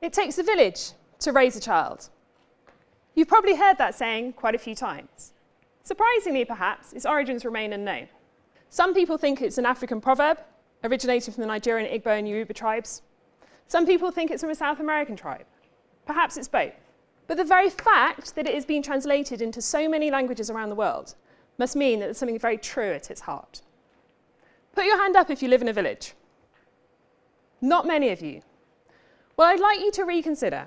It takes a village to raise a child. You've probably heard that saying quite a few times. Surprisingly, perhaps, its origins remain unknown. Some people think it's an African proverb, originating from the Nigerian Igbo and Yoruba tribes. Some people think it's from a South American tribe. Perhaps it's both. But the very fact that it is being translated into so many languages around the world must mean that there's something very true at its heart. Put your hand up if you live in a village. Not many of you. Well, I'd like you to reconsider,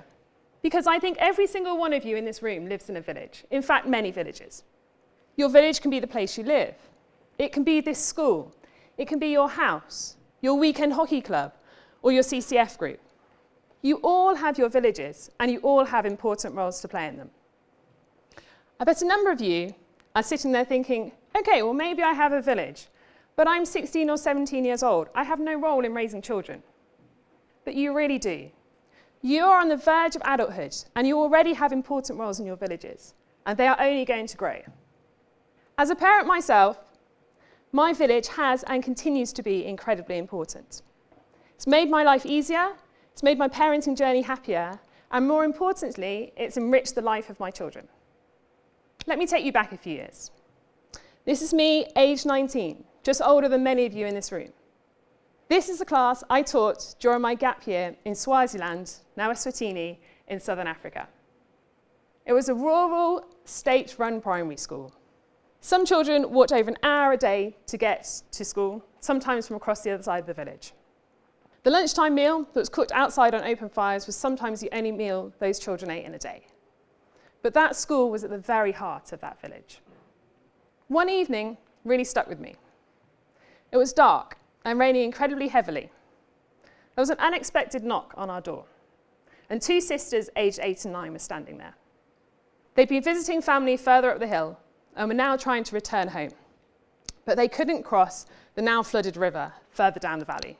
because I think every single one of you in this room lives in a village. In fact, many villages. Your village can be the place you live. It can be this school. It can be your house, your weekend hockey club, or your CCF group. You all have your villages, and you all have important roles to play in them. I bet a number of you are sitting there thinking, okay, well, maybe I have a village, but I'm 16 or 17 years old. I have no role in raising children. But you really do. You are on the verge of adulthood, and you already have important roles in your villages, and they are only going to grow. As a parent myself, my village has and continues to be incredibly important. It's made my life easier, it's made my parenting journey happier, and more importantly, it's enriched the life of my children. Let me take you back a few years. This is me, age 19, just older than many of you in this room. This is the class I taught during my gap year in Swaziland, now Eswatini, in southern Africa. It was a rural, state-run primary school. Some children walked over an hour a day to get to school, sometimes from across the other side of the village. The lunchtime meal that was cooked outside on open fires was sometimes the only meal those children ate in a day. But that school was at the very heart of that village. One evening really stuck with me. It was dark and raining incredibly heavily. There was an unexpected knock on our door, and two sisters aged 8 and 9 were standing there. They'd been visiting family further up the hill and were now trying to return home, but they couldn't cross the now flooded river further down the valley.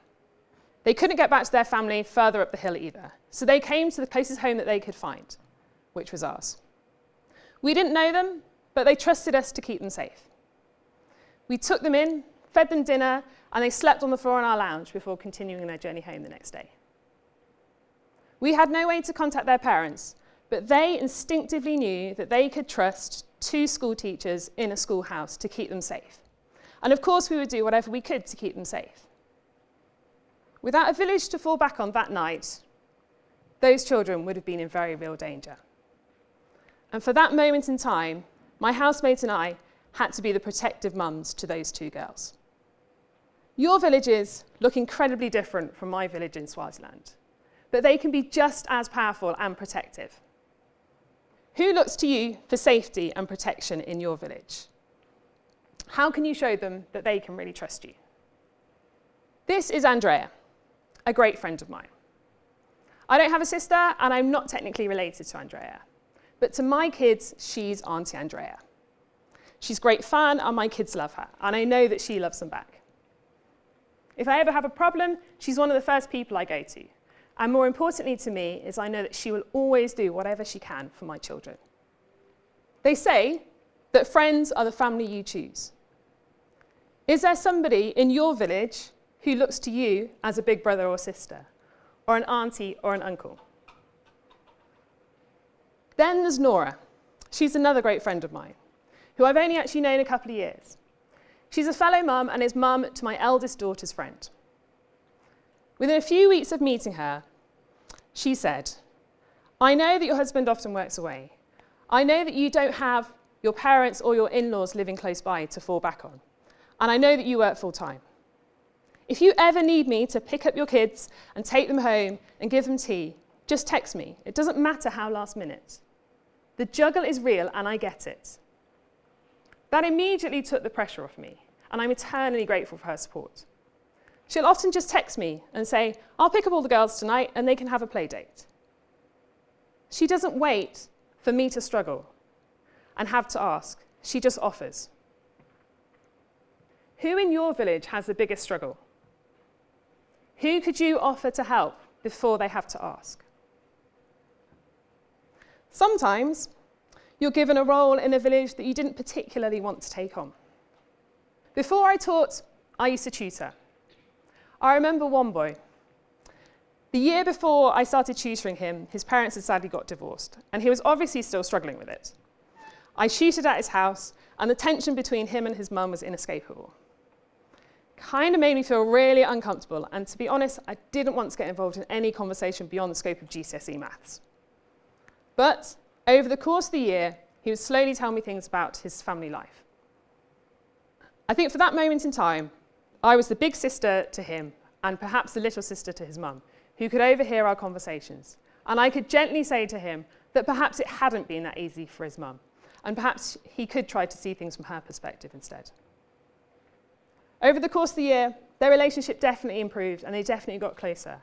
They couldn't get back to their family further up the hill either, so they came to the closest home that they could find, which was ours. We didn't know them, but they trusted us to keep them safe. We took them in, fed them dinner, and they slept on the floor in our lounge before continuing their journey home the next day. We had no way to contact their parents, but they instinctively knew that they could trust 2 school teachers in a schoolhouse to keep them safe. And of course, we would do whatever we could to keep them safe. Without a village to fall back on that night, those children would have been in very real danger. And for that moment in time, my housemate and I had to be the protective mums to those 2 girls. Your villages look incredibly different from my village in Swaziland, but they can be just as powerful and protective. Who looks to you for safety and protection in your village? How can you show them that they can really trust you? This is Andrea, a great friend of mine. I don't have a sister, and I'm not technically related to Andrea, but to my kids, she's Auntie Andrea. She's great fun, and my kids love her, and I know that she loves them back. If I ever have a problem, she's one of the first people I go to. And more importantly to me is I know that she will always do whatever she can for my children. They say that friends are the family you choose. Is there somebody in your village who looks to you as a big brother or sister, or an auntie or an uncle? Then there's Nora. She's another great friend of mine, who I've only actually known a couple of years. She's a fellow mum and is mum to my eldest daughter's friend. Within a few weeks of meeting her, she said, "I know that your husband often works away. I know that you don't have your parents or your in-laws living close by to fall back on. And I know that you work full-time. If you ever need me to pick up your kids and take them home and give them tea, just text me. It doesn't matter how last minute. The juggle is real and I get it." That immediately took the pressure off me, and I'm eternally grateful for her support. She'll often just text me and say, "I'll pick up all the girls tonight and they can have a play date." She doesn't wait for me to struggle and have to ask. She just offers. Who in your village has the biggest struggle? Who could you offer to help before they have to ask? Sometimes you're given a role in a village that you didn't particularly want to take on. Before I taught, I used to tutor. I remember one boy. The year before I started tutoring him, his parents had sadly got divorced, and he was obviously still struggling with it. I tutored at his house, and the tension between him and his mum was inescapable. Kind of made me feel really uncomfortable, and to be honest, I didn't want to get involved in any conversation beyond the scope of GCSE maths. But over the course of the year, he would slowly tell me things about his family life. I think for that moment in time, I was the big sister to him, and perhaps the little sister to his mum, who could overhear our conversations. And I could gently say to him that perhaps it hadn't been that easy for his mum, and perhaps he could try to see things from her perspective instead. Over the course of the year, their relationship definitely improved, and they definitely got closer.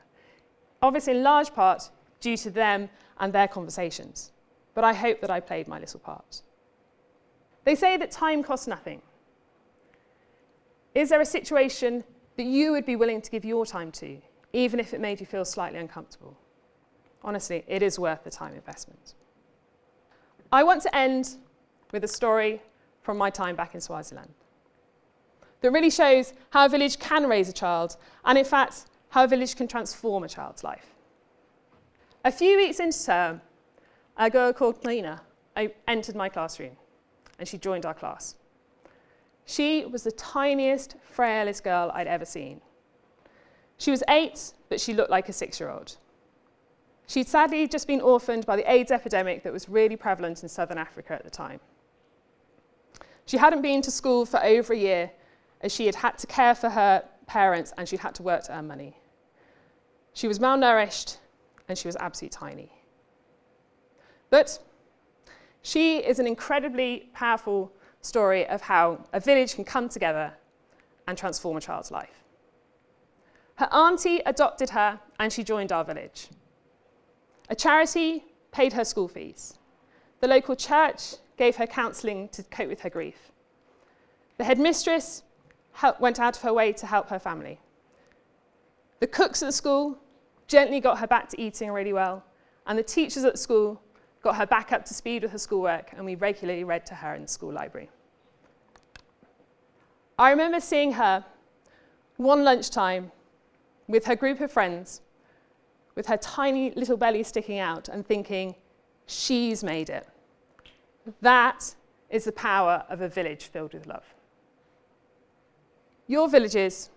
Obviously, in large part, due to them and their conversations. But I hope that I played my little part. They say that time costs nothing. Is there a situation that you would be willing to give your time to, even if it made you feel slightly uncomfortable? Honestly, it is worth the time investment. I want to end with a story from my time back in Swaziland that really shows how a village can raise a child, and in fact, how a village can transform a child's life. A few weeks into term, a girl called Nina entered my classroom, and she joined our class. She was the tiniest, frailest girl I'd ever seen. She was 8, but she looked like a 6-year-old. She'd sadly just been orphaned by the AIDS epidemic that was really prevalent in southern Africa at the time. She hadn't been to school for over a year, as she had had to care for her parents and she'd had to work to earn money. She was malnourished, and she was absolutely tiny. But she is an incredibly powerful story of how a village can come together and transform a child's life. Her auntie adopted her, and she joined our village. A charity paid her school fees. The local church gave her counselling to cope with her grief. The headmistress went out of her way to help her family. The cooks at the school gently got her back to eating really well, and the teachers at the school got her back up to speed with her schoolwork, and we regularly read to her in the school library. I remember seeing her one lunchtime with her group of friends, with her tiny little belly sticking out, and thinking, she's made it. That is the power of a village filled with love. Your villages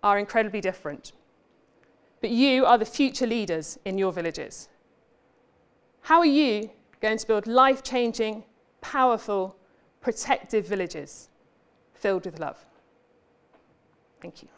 are incredibly different, but you are the future leaders in your villages. How are you going to build life-changing, powerful, protective villages filled with love? Thank you.